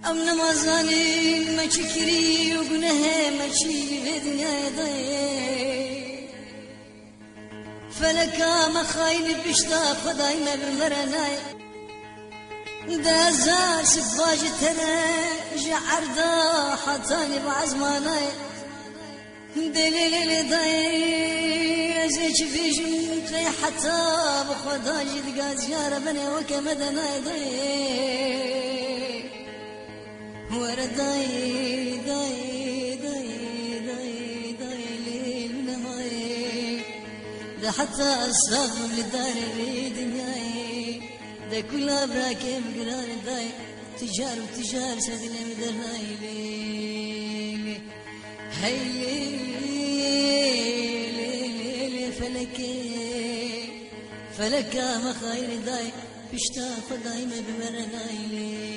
ام نمازانی مچکری و گناه مچی به دنیای دای فلکا مخاین بشتا خدای مبرمرنای دازار سفاج تنا جعردا حطاني بعزماناي دليل داي ازيج فيجن تي حتى بخدا جد قاز يا ربنا وكمدنا داي ورداي داي داي داي داي ليل نهاي ده حتى الصغر لدار دنياي ده كلها براكب قرار داي تجار وتجار سدل مدرناي ليلي هاي ليلي فلكا مخاير داي بشتا خداي ما بمرناي ليلي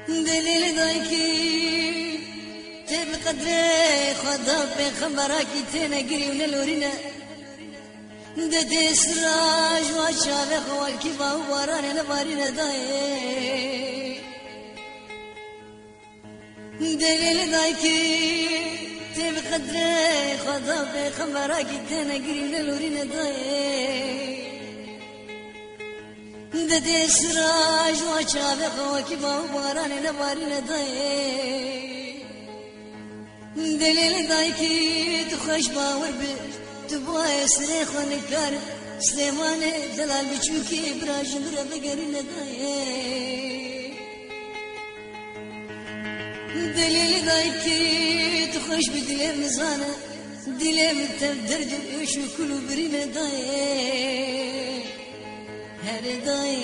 دليل دايكي تبقدري خدا بخبراكي تنقري ونلورينا ددي سراج وشافي خوالكي باواراني نبارينا داي دليل دايكي تبقدري خدا بخبراكي تنقري ونلورينا داي ددي سراج وشافي خوالكي باواراني نبارينا داي دليل دايكي تخش باور تبغى سريخ ونكار سليمان دلال بچوكي براجن ربقرنا داي دليل دايكي تخش بدليل مزانة دليل تبدرد وشو كلو برينا داي هر داي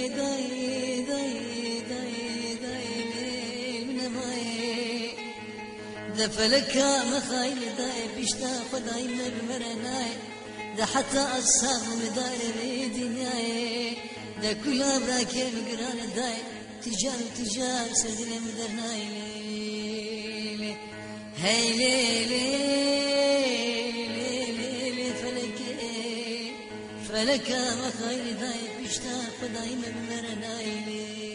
داي داي داي داي من ماي ده فلكا مخايل داي بيشتا خداي مرمرناي ده حتى أصاب مدار دنياي ده كلها براكي مقران داي تجار سردل مدرناي ليلي هاي ليلي ليلي فلكا مخايل داي بيشتا خداي مرمرناي ليلي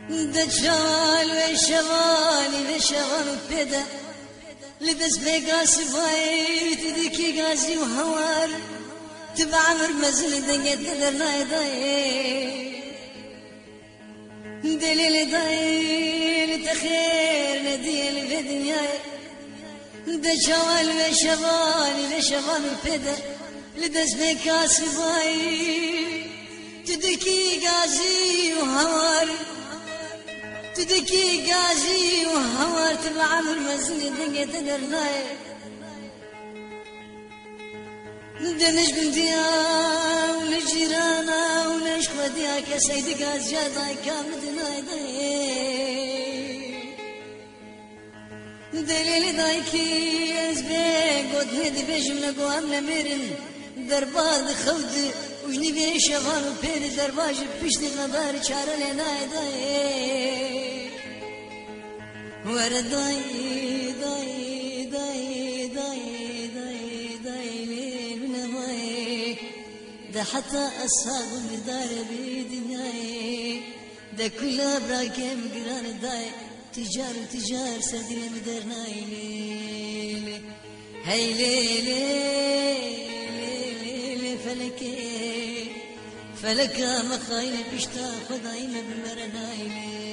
دجال وشوالي وشوال بدا لبس بقاس بايت ديكي قاسي وهوار تبع عمر مزل دنيت درنا داي دليل داي تخير نديل في دنياي دجال وشوالي وشوال بدا لبس بقاس بايت تدكي قاسي وهوار تدكي قاسي وهوار تبع عمر مزل دنيت درناي دنش بنتيا ونجيرانا ونش خديا كسيد قاس جاداي كامل دناي دليل دايكي ازبي قد ندي بجمنا قوام نمرن دربار خود وجني بيه شغال وبين درباج بيشتي غدار شعر لناي ورد داي ده حتى أصحاب الدار بدنياي ده كلها براكم قران داي تجار سردين مدرناي ليلي هاي ليلي فلك مخايل بشتا خداي مبمرناي ليلي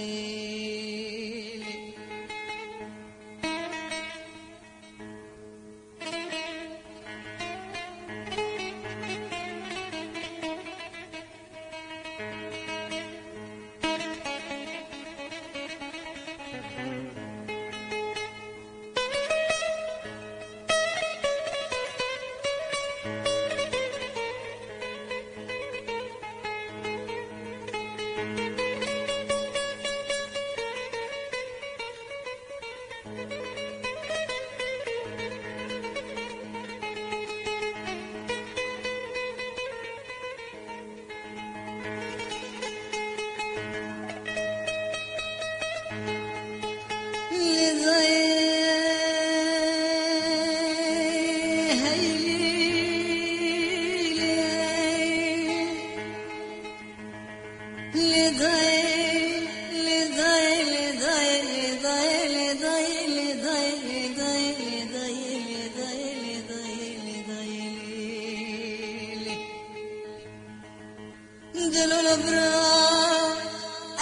دلول برا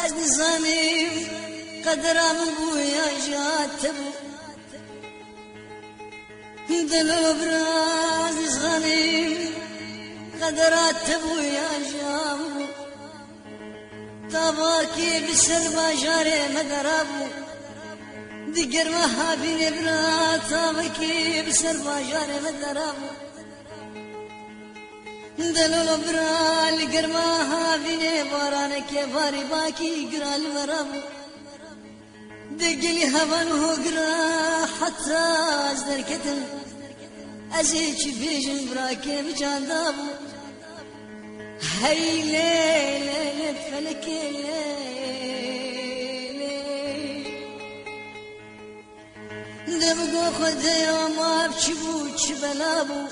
از نظامي قدرام بويا جاتبو دلول برا از نظامي قدرات بويا جامو طباكي بسر باجاري مدرابو دقر وهابي برا طباكي بسر باجاري مدرابو دلول برا لقرماها بيني بارانك باري باكي قرا المرابو دقلي هبان وقرا حتى ازدر كتن ازيج بيجن براكي بجان دابو هاي ليلة فلك دبقو خدي وما بشبو تشبلابو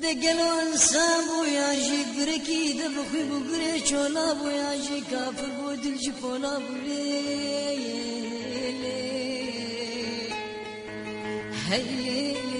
دقلو انسان بو ياجي بركي دبخي بو قري چولا بو ياجي كافر بو دل جفولا بو هاي